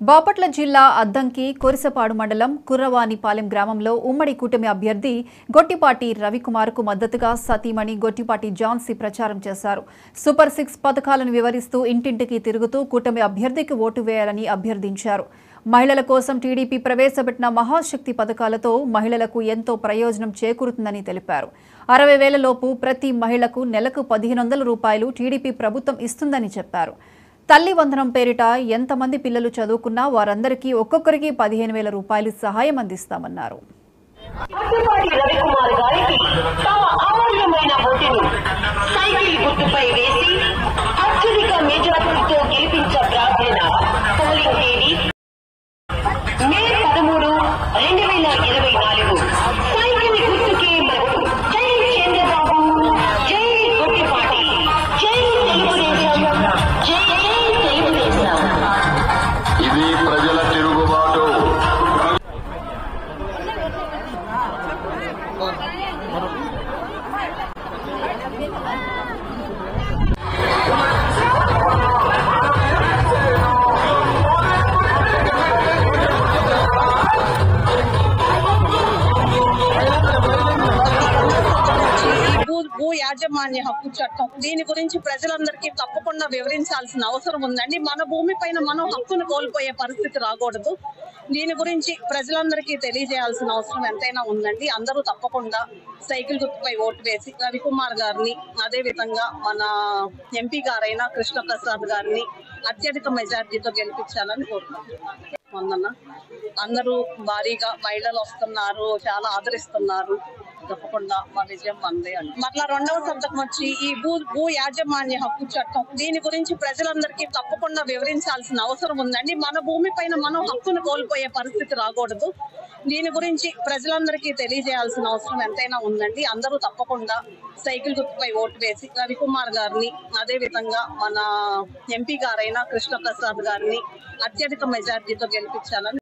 బాపట్ల జిల్లా అద్దంకి కొరిసపాడు మండలం కుర్రవానిపాలెం గ్రామంలో ఉమ్మడి కూటమి అభ్యర్థి గొట్టిపాటి రవికుమార్కు మద్దతుగా సతీమణి గొట్టిపాటి ఝాన్సీ ప్రచారం చేశారు. సూపర్ 6 పథకాలను వివరిస్తూ ఇంటింటికి తిరుగుతూ కూటమి అభ్యర్థికి ఓటు వేయాలని అభ్యర్థించారు. మహిళల కోసం టీడీపీ ప్రవేశపెట్టిన మహాశక్తి పథకాలతో మహిళలకు ఎంతో ప్రయోజనం చేకూరుతుందని తెలిపారు. 60,000 లోపు ప్రతి మహిళకు నెలకు 1,500 రూపాయలు టీడీపీ ప్రభుత్వం ఇస్తుందని చెప్పారు. తల్లి వందనం పేరిట ఎంతమంది పిల్లలు చదువుకున్నా వారందరికీ ఒక్కొక్కరికి 15,000 రూపాయలు సహాయం అందిస్తామన్నారు. భూ యాజమాన్య హక్కు చట్టం దీని గురించి ప్రజలందరికీ తప్పకుండా వివరించాల్సిన అవసరం ఉందండి. మన భూమి పైన మనం హక్కును కోల్పోయే పరిస్థితి రాకూడదు. దీని గురించి ప్రజలందరికీ తెలియజేయాల్సిన అవసరం ఎంతైనా ఉందండి. అందరూ తప్పకుండా సైకిల్ గుర్తుపై ఓటు వేసి రవికుమార్ గారిని, అదే విధంగా మన ఎంపీ గారైన కృష్ణప్రసాద్ గారిని అత్యధిక మెజార్టీతో గెలిపించాలని కోరుకుంటున్నాను. అందరూ భారీగా మహిళలు వస్తున్నారు, చాలా ఆదరిస్తున్నారు. తప్పకుండా మా విజయం అందే అండి. మరలా 2వ సంతకం వచ్చి ఈ భూ యాజమాన్య హక్కు చట్టం దీని గురించి ప్రజలందరికీ తప్పకుండా వివరించాల్సిన అవసరం ఉందండి. మన భూమి పైన మనం హక్కును కోల్పోయే పరిస్థితి రాకూడదు. దీని గురించి ప్రజలందరికీ తెలియజేయాల్సిన అవసరం ఎంతైనా ఉందండి. అందరూ తప్పకుండా సైకిల్ గుర్తుపై ఓటు వేసి రవికుమార్ గారిని, అదే విధంగా మన ఎంపీ గారైన కృష్ణప్రసాద్ గారిని అత్యధిక మెజార్టీతో గెలిపించాలని